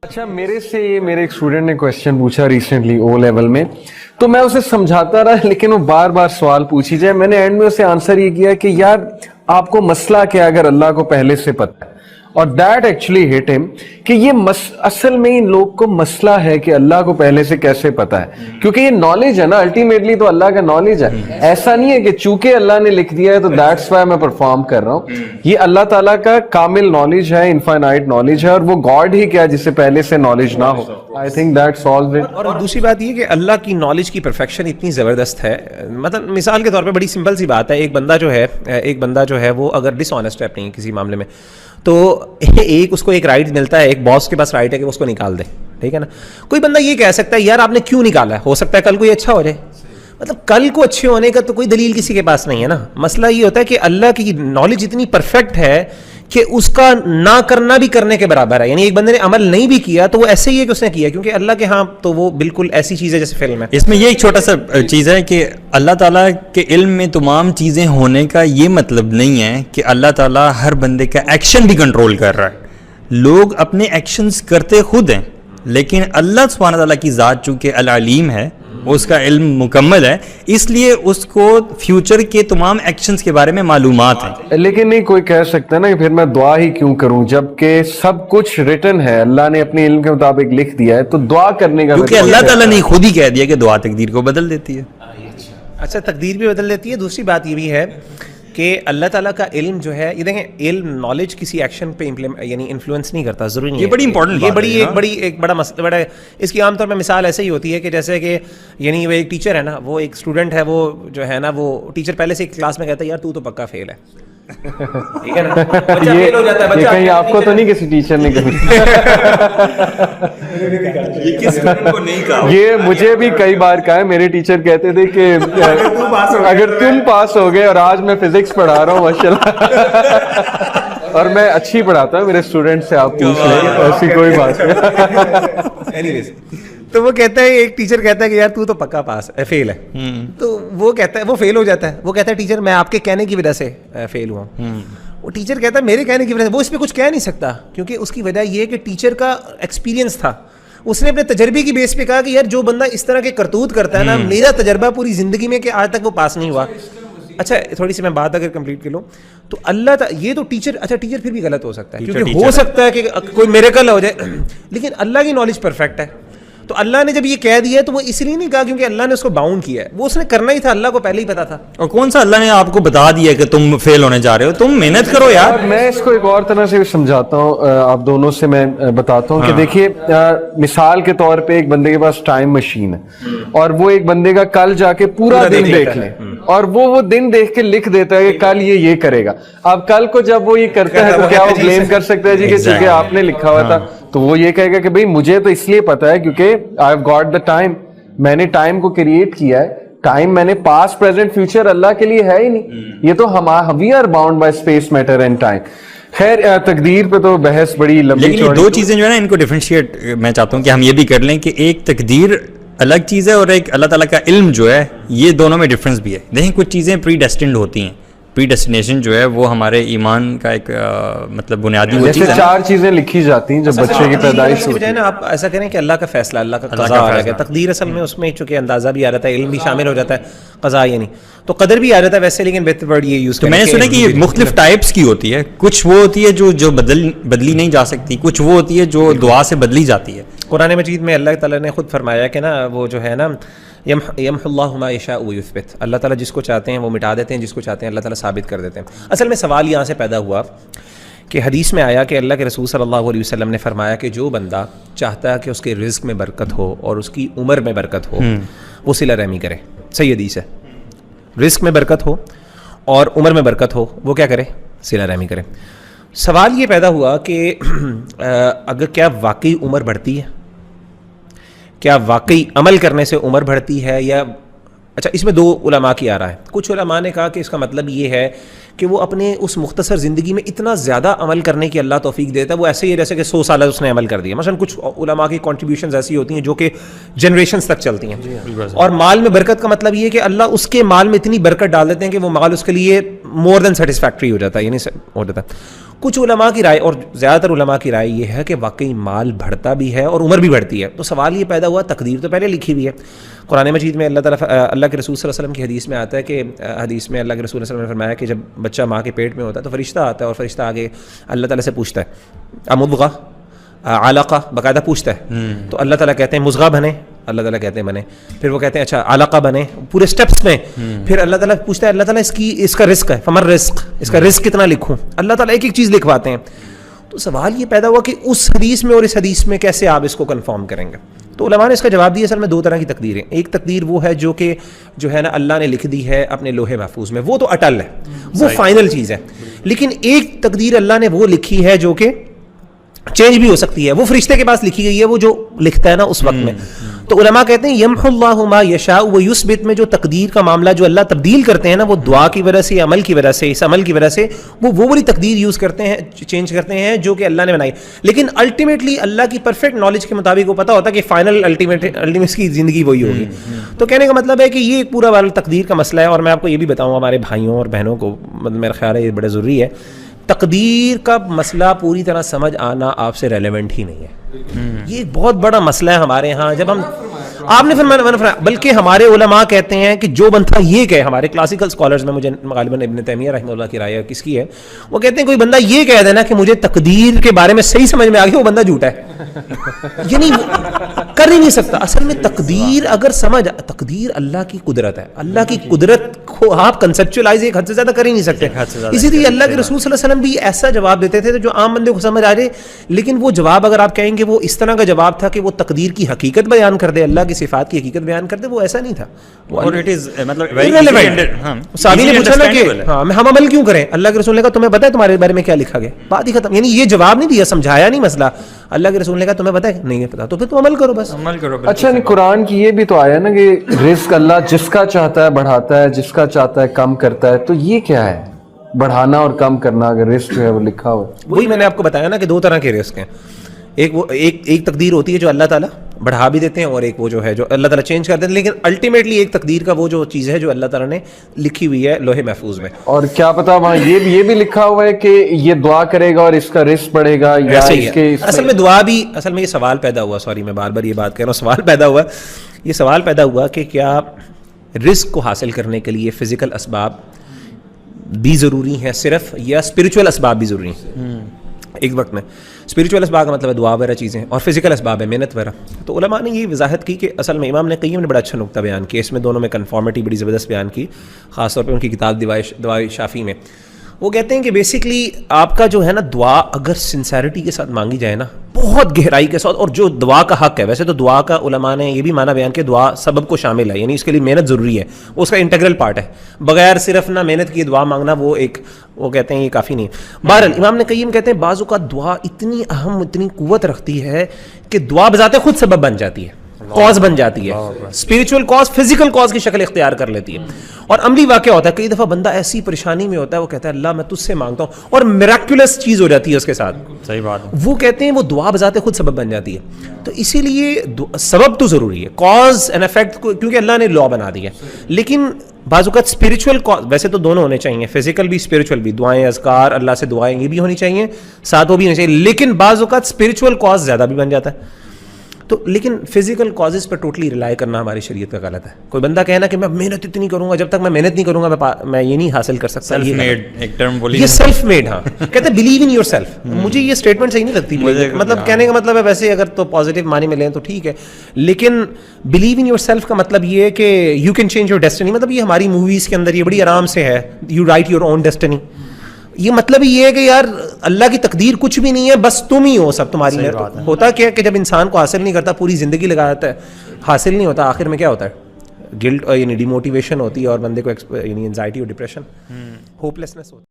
اچھا میرے ایک اسٹوڈنٹ نے کوشچن پوچھا ریسنٹلی او لیول میں, تو میں اسے سمجھاتا رہا لیکن وہ بار بار سوال پوچھی جائے. میں نے اینڈ میں اسے آنسر یہ کیا کہ یار آپ کو مسئلہ کیا اگر اللہ کو پہلے سے پتہ ہے, اور دیٹ ایکچولی ہٹ ہم کہ یہ اصل میں ان لوگ کو مسئلہ ہے کہ اللہ کو پہلے سے کیسے پتا ہے, کیونکہ یہ نالج ہے نا, الٹیمیٹلی تو اللہ کا نالج ہے. ایسا نہیں ہے کہ چونکہ اللہ نے لکھ دیا ہے تو دیٹس وائی میں پرفارم کر رہا ہوں. یہ اللہ تعالیٰ کا کامل نالج ہے, انفائنائٹ نالج ہے, اور وہ گاڈ ہی کیا جسے پہلے سے نالج نہ ہو. I think that solves it. اور دوسری بات یہ کہ اللہ کی نالج کی پرفیکشن اتنی زبردست ہے. مطلب مثال کے طور پہ بڑی سمپل سی بات ہے, ایک بندہ جو ہے وہ اگر ڈس آنیسٹ ہے اپنی کسی معاملے میں, تو اس کو ایک رائٹ ملتا ہے, ایک باس کے پاس رائٹ ہے کہ وہ اس کو نکال دے, ٹھیک ہے نا. کوئی بندہ یہ کہہ سکتا ہے یار آپ نے کیوں نکالا ہے, ہو سکتا ہے کل کو یہ اچھا ہو جائے. مطلب کل کو اچھے ہونے کا تو کوئی دلیل کسی کے پاس نہیں ہے نا. مسئلہ یہ ہوتا ہے کہ اللہ کی نالج اتنی پرفیکٹ ہے کہ اس کا نہ کرنا بھی کرنے کے برابر ہے. یعنی ایک بندے نے عمل نہیں بھی کیا تو وہ ایسے ہی ہے کہ اس نے کیا, کیونکہ اللہ کے ہاں تو وہ بالکل ایسی چیز ہے جیسے فلم ہے. اس میں یہ ایک چھوٹا سا چیز ہے کہ اللہ تعالیٰ کے علم میں تمام چیزیں ہونے کا یہ مطلب نہیں ہے کہ اللہ تعالیٰ ہر بندے کا ایکشن بھی کنٹرول کر رہا ہے. لوگ اپنے ایکشنز کرتے خود ہیں, لیکن اللہ سبحانہ تعالیٰ کی ذات چونکہ العلیم ہے, اس کا علم مکمل ہے, اس لیے اس کو فیوچر کے تمام ایکشنز کے بارے میں معلومات ہیں. لیکن نہیں کوئی کہہ سکتا نا کہ پھر میں دعا ہی کیوں کروں جب کہ سب کچھ ریٹن ہے, اللہ نے اپنے علم کے مطابق لکھ دیا ہے, تو دعا کرنے کا کیونکہ اللہ تعالیٰ نے خود ہی کہہ دیا کہ دعا تقدیر کو بدل دیتی ہے. اچھا تقدیر بھی بدل دیتی ہے. دوسری بات یہ بھی ہے کہ اللہ تعالیٰ کا علم جو ہے, یہ دیکھیں علم نالج کسی ایکشن پہ یعنی انفلوئنس نہیں کرتا, ضروری نہیں. یہ بڑی امپورٹنٹ یہ ایک بڑا مسئلہ بڑا ہے. اس کی عام طور پہ مثال ایسے ہی ہوتی ہے کہ جیسے کہ یعنی وہ ایک ٹیچر ہے نا, وہ ایک اسٹوڈنٹ ہے, وہ جو ہے نا وہ ٹیچر پہلے سے ایک کلاس میں کہتا ہے یار تو پکا فیل ہے, ٹھیک ہے نا. بچہ فیل ہو جاتا ہے. یہ کہیں آپ کو تو نہیں کسی ٹیچر نے کہا, یہ مجھے بھی کئی بار کہا ہے. میرے ٹیچر کہتے تھے کہ اگر تم پاس ہو گئے, اور آج میں فزکس پڑھا رہا ہوں ماشاءاللہ, اور میں اچھی پڑھاتا ہوں, میرے اسٹوڈنٹ سے آپ پوچھ لیں, ایسی کوئی بات نہیں. تو وہ کہتا ہے, ایک ٹیچر کہتا ہے کہ یار تو پکا پاس فیل ہے, تو وہ کہتا ہے وہ فیل ہو جاتا ہے. وہ کہتا ہے ٹیچر میں آپ کے کہنے کی وجہ سے فیل ہوا ہوں. وہ ٹیچر کہتا ہے میرے کہنے کی وجہ سے, وہ اس پہ کچھ کہہ نہیں سکتا, کیونکہ اس کی وجہ یہ ہے کہ ٹیچر کا ایکسپیرینس تھا. اس نے اپنے تجربے کی بیس پہ کہا کہ یار جو بندہ اس طرح کے کرتوت کرتا ہے نا, میرا تجربہ پوری زندگی میں کہ آج تک وہ پاس نہیں ہوا. اچھا تھوڑی سی میں بات اگر کمپلیٹ کر لوں تو اللہ یہ تو ٹیچر, اچھا ٹیچر پھر بھی غلط ہو سکتا ہے, کیونکہ ہو سکتا ہے کہ کوئی میریکل ہو جائے, لیکن اللہ کی نالج پرفیکٹ ہے. تو اللہ نے جب یہ کہہ دیا تو وہ اس لیے نہیں کہا کیونکہ اللہ نے اس کو باؤنڈ کیا ہے, وہ اس نے کرنا ہی تھا, اللہ کو پہلے ہی پتا تھا. اور کون سا اللہ نے آپ کو بتا دیا کہ تم فیل ہونے جا رہے ہو, تم محنت کرو یار. میں اس کو ایک اور طرح سے سمجھاتا ہوں, آپ دونوں سے میں بتاتا ہوں کہ دیکھیے مثال کے طور پہ ایک بندے کے پاس ٹائم مشین ہے, اور وہ ایک بندے کا کل جا کے پورا دن دیکھ لیں, اور وہ دن دیکھ کے لکھ دیتا ہے کہ کل یہ کرے گا. اب کل کو جب وہ یہ کرتا ہے تو کیا وہ بلیم کر سکتا ہے جی کہ چونکہ آپ نے لکھا ہوا تھا؟ تو وہ یہ کہے گا کہ بھئی مجھے تو اس لیے پتا ہے کیونکہ I have got the time, میں نے ٹائم کو کریٹ کیا ہے. ٹائم میں نے پاسٹ پریزنٹ فیوچر اللہ کے لیے ہے ہی نہیں, یہ تو we are bound by space matter and time. خیر تقدیر پہ تو بحث بڑی لمبی, لیکن دو چیزیں جو ہے نا ان کو ڈیفرینشیٹ میں چاہتا ہوں کہ ہم یہ بھی کر لیں کہ ایک تقدیر الگ چیز ہے اور ایک اللہ تعالیٰ کا علم جو ہے, یہ دونوں میں ڈفرینس بھی ہے. دیکھیں کچھ چیزیں پری ڈیسٹنڈ ہوتی ہیں, پری ڈیسٹینیشن جو ہے وہ ہمارے ایمان کا ایک مطلب بنیادی وہ چیز ہے. 4 چیزیں لکھی جاتی ہیں جب بچے کی پیدائش ہوتی ہے نا, آپ ایسا کریں کہ اللہ کا فیصلہ, اللہ کا قضا آ جائے. تقدیر اصل میں اس میں چونکہ اندازہ بھی آ جاتا ہے, علم بھی شامل ہو جاتا ہے, قضا یہ نہیں, تو قدر بھی آ جاتا ہے ویسے, لیکن بہتر ورڈ یہ یوز کریں. میں نے سنا کہ یہ مختلف ٹائپس کی ہوتی ہے, کچھ وہ ہوتی ہے جو بدلی نہیں جا سکتی, کچھ وہ ہوتی ہے جو دعا سے بدلی جاتی ہے. قرآن مجید میں اللہ تعالیٰ نے خود فرمایا کہ نا وہ جو ہے نا یمحو اللہ ما یشاء ویثبت, اللہ تعالیٰ جس کو چاہتے ہیں وہ مٹا دیتے ہیں, جس کو چاہتے ہیں اللہ تعالیٰ ثابت کر دیتے ہیں. اصل میں سوال یہاں سے پیدا ہوا کہ حدیث میں آیا کہ اللہ کے رسول صلی اللہ علیہ وسلم نے فرمایا کہ جو بندہ چاہتا ہے کہ اس کے رزق میں برکت ہو اور اس کی عمر میں برکت ہو, وہ صلہ رحمی کرے. صحیح حدیث ہے, رزق میں برکت ہو اور عمر میں برکت ہو, وہ کیا کرے؟ صلہ رحمی کرے. سوال یہ پیدا ہوا کہ اگر کیا واقعی عمر بڑھتی ہے, کیا واقعی عمل کرنے سے عمر بڑھتی ہے یا اچھا اس میں 2 علماء کی آ رہا ہے. کچھ علماء نے کہا کہ اس کا مطلب یہ ہے کہ وہ اپنے اس مختصر زندگی میں اتنا زیادہ عمل کرنے کی اللہ توفیق دیتا ہے, وہ ایسے ہی ہے جیسے کہ 100 سال اس نے عمل کر دیا. مثلا کچھ علماء کی کنٹریبیوشنز ایسی ہوتی ہیں جو کہ جنریشنز تک چلتی ہیں. اور مال میں برکت کا مطلب یہ ہے کہ اللہ اس کے مال میں اتنی برکت ڈال دیتے ہیں کہ وہ مال اس کے لیے مور دین سیٹسفیکٹری ہو جاتا ہے, یعنی ہو جاتا ہے. کچھ علماء کی رائے اور زیادہ تر علماء کی رائے یہ ہے کہ واقعی مال بڑھتا بھی ہے اور عمر بھی بڑھتی ہے. تو سوال یہ پیدا ہوا تقدیر تو پہلے لکھی ہوئی ہے. قرآن مجید میں اللہ کے رسول صلی اللہ علیہ وسلم کی حدیث میں آتا ہے کہ حدیث میں اللہ کے رسول صلی اللہ علیہ وسلم نے فرمایا کہ جب بچہ ماں کے پیٹ میں ہوتا ہے تو فرشتہ آتا ہے اور فرشتہ آگے اللہ تعالیٰ سے پوچھتا ہے امضغہ علقہ باقاعدہ پوچھتا ہے. تو اللہ تعالیٰ کہتے ہیں مضغہ بنے, اللہ تعالیٰ کہتے ہیں بنے. پھر وہ کہتے ہیں اچھا علقہ بنے, پورے سٹیپس میں. پھر اللہ تعالیٰ پوچھتا ہے اللہ تعالیٰ اس کا رزق ہے, فمر رزق, اس کا رزق کتنا لکھوں. اللہ تعالیٰ ایک ایک چیز لکھواتے ہیں. تو سوال یہ پیدا ہوا کہ اس حدیث میں اور اس حدیث میں کیسے آپ اس کو کنفرم کریں گے. تو علماء نے اس کا جواب دیا اصل میں دو طرح کی تقدیریں. ایک تقدیر وہ ہے جو کہ جو ہے نا اللہ نے لکھ دی ہے اپنے لوح محفوظ میں, وہ تو اٹل ہے, وہ فائنل چیز ہے. لیکن ایک تقدیر اللہ نے وہ لکھی ہے جو کہ چینج بھی ہو سکتی ہے, وہ فرشتے کے پاس لکھی گئی ہے, وہ جو لکھتا ہے نا اس وقت میں. تو علماء کہتے ہیں یمحو اللہ ما یشاء و یثبت میں جو تقدیر کا معاملہ جو اللہ تبدیل کرتے ہیں نا, وہ دعا کی وجہ سے, عمل کی وجہ سے, اس عمل کی وجہ سے وہ والی تقدیر یوز کرتے ہیں, چینج کرتے ہیں جو کہ اللہ نے بنائی. لیکن الٹیمیٹلی اللہ کی پرفیکٹ نالج کے مطابق وہ پتہ ہوتا ہے کہ فائنل الٹیمیٹ کی زندگی وہی ہوگی. تو کہنے کا مطلب ہے کہ یہ ایک پورا والا تقدیر کا مسئلہ ہے. اور میں آپ کو یہ بھی بتاؤں ہمارے بھائیوں اور بہنوں کو, میرا خیال ہے یہ بڑا ضروری ہے, تقدیر کا مسئلہ پوری طرح سمجھ آنا آپ سے ریلیونٹ ہی نہیں ہے. یہ ایک بہت بڑا مسئلہ ہے ہمارے ہاں. جب ہم آپ نے فرمایا, بلکہ ہمارے علماء کہتے ہیں کہ جو بندہ یہ کہے, ہمارے کلاسیکل اسکالرز میں مجھے غالباً ابن تیمیہ رحمہ اللہ کی رائے کس کی ہے, وہ کہتے ہیں کوئی بندہ یہ کہہ دینا کہ مجھے تقدیر کے بارے میں صحیح سمجھ میں آ گیا, وہ بندہ جھوٹا ہے. یعنی کر ہی نہیں سکتا. اصل میں تقدیر اگر سمجھ, تقدیر اللہ کی قدرت ہے, اللہ کی قدرت کو آپ کنسپچولائز ایک حد سے زیادہ کر ہی نہیں سکتے. اسی لیے اللہ کے رسول صلی اللہ علیہ وسلم بھی ایسا جواب دیتے تھے جو عام بندے کو سمجھ آ جائے. لیکن وہ جواب اگر آپ کہیں گے وہ اس طرح کا جواب تھا کہ وہ تقدیر کی حقیقت بیان کر دے, اللہ کی صفات کی حقیقت بیان کر دے, وہ ایسا نہیں تھا. صحابی نے پوچھا نا کہ ہم عمل کیوں کریں, اللہ کے رسول نے کہا تمہیں پتہ ہے تمہارے بارے میں کیا لکھا گیا, بات ہی ختم. یعنی یہ جواب نہیں دیا, سمجھایا نہیں مسئلہ. اللہ کے رسول نے کہا تمہیں پتہ ہے, نہیں ہے پتہ, تو پھر تم عمل کرو, بس عمل کرو. اچھا نہیں, قرآن کی یہ بھی تو آیا نا کہ رزق اللہ جس کا چاہتا ہے بڑھاتا ہے, جس کا چاہتا ہے کم کرتا ہے. تو یہ کیا ہے بڑھانا اور کم کرنا, اگر رزق جو ہے وہ لکھا ہوا ہے؟ وہی میں نے آپ کو بتایا نا کہ دو طرح کے رزق ہیں. ایک تقدیر ہوتی ہے جو اللہ تعالیٰ بڑھا بھی دیتے ہیں, اور ایک وہ جو ہے جو اللہ تعالیٰ چینج کر دیتے ہیں. لیکن الٹیمیٹلی ایک تقدیر کا وہ جو چیز ہے جو اللہ تعالیٰ نے لکھی ہوئی ہے لوح محفوظ میں. اور کیا پتا وہاں یہ بھی لکھا ہوا ہے کہ یہ دعا کرے گا اور اس کا رزق بڑھے گا, یا اس کے اصل میں دعا بھی, اصل میں یہ سوال پیدا ہوا, سوری میں بار بار یہ بات کہہ رہا ہوں, سوال پیدا ہوا, یہ سوال پیدا ہوا کہ کیا رزق کو حاصل کرنے کے لیے فزیکل اسباب بھی ضروری ہیں صرف, یا اسپرچول اسباب بھی ضروری ہیں ایک وقت میں. اسپرچول اسباب کا مطلب ہے دعا وغیرہ چیزیں, اور فزیکل اسباب ہے محنت وغیرہ. تو علماء نے یہ وضاحت کی کہ اصل میں امام نے قیم نے بڑا اچھا نقطہ بیان کیا, اس میں دونوں میں کنفارمیٹی بڑی زبردست بیان کی, خاص طور پہ ان کی کتاب دعائے شافی میں. وہ کہتے ہیں کہ بیسکلی آپ کا جو ہے نا دعا اگر سنسیرٹی کے ساتھ مانگی جائے نا, بہت گہرائی کے ساتھ, اور جو دعا کا حق ہے, ویسے تو دعا کا علماء نے یہ بھی معنی بیان کہ دعا سبب کو شامل ہے, یعنی اس کے لیے محنت ضروری ہے, وہ اس کا انٹیگرل پارٹ ہے. بغیر صرف نہ محنت کی دعا مانگنا وہ ایک, وہ کہتے ہیں یہ کافی نہیں. بہرحال امام نے قیم کہتے ہیں بعض اوقات دعا اتنی اہم, اتنی قوت رکھتی ہے کہ دعا بذات خود سبب بن جاتی ہے, کاز بن جاتی ہے, اسپرچول کاز فزیکل کاز کی شکل اختیار کر لیتی ہے. اور عملی واقعہ ہوتا ہے, کئی دفعہ بندہ ایسی پریشانی میں ہوتا ہے, وہ کہتا ہے اللہ میں تجھ سے مانگتا ہوں, اور میراکولس چیز ہو جاتی ہے اس کے ساتھ. صحیح بات. وہ کہتے ہیں وہ دعا بذات خود سبب بن جاتی ہے. تو اسی لیے سبب تو ضروری ہے, کاز اینڈ افیکٹ, کیونکہ اللہ نے لا بنا دی ہے. لیکن بعض اوقات اسپرچول کاز, ویسے تو دونوں ہونے چاہیے, فزیکل بھی اسپرچول بھی, دعائیں اذکار اللہ سے دعائیں یہ بھی ہونی چاہیے, ساتھ وہ بھی ہونی چاہیے. لیکن بعض اوقات اسپرچول کاز زیادہ بھی بن جاتا ہے. تو لیکن فزیکل کازز پر ٹوٹلی ریلائی کرنا ہماری شریعت کا غلط ہے. کوئی بندہ کہنا کہ میں محنت اتنی کروں گا, جب تک میں محنت نہیں کروں گا میں یہ نہیں حاصل کر سکتا. سیلف میڈ ایک ٹرم بولی, یہ سیلف میڈ, ہاں کہتے ہیں بلیو ان یور سیلف. مجھے یہ اسٹیٹمنٹ صحیح نہیں لگتی, مطلب کہنے کا مطلب ہے ویسے اگر تو پازیٹیو معنی میں لیں تو ٹھیک ہے, لیکن بلیو ان یور سیلف کا مطلب یہ ہے کہ you can change your destiny. مطلب یہ ہماری موویز کے اندر یہ بڑی آرام سے ہے, you write your own destiny. یہ مطلب یہ ہے کہ یار اللہ کی تقدیر کچھ بھی نہیں ہے, بس تم ہی ہو سب تمہاری. ہوتا کیا کہ جب انسان کو حاصل نہیں کرتا, پوری زندگی لگا جاتا ہے, حاصل نہیں ہوتا, آخر میں کیا ہوتا ہے, گلٹ, یعنی ڈی موٹیویشن ہوتی ہے, اور بندے کو یعنی انزائٹی اور ڈپریشن, ہوپ لیسنس ہوتی ہے.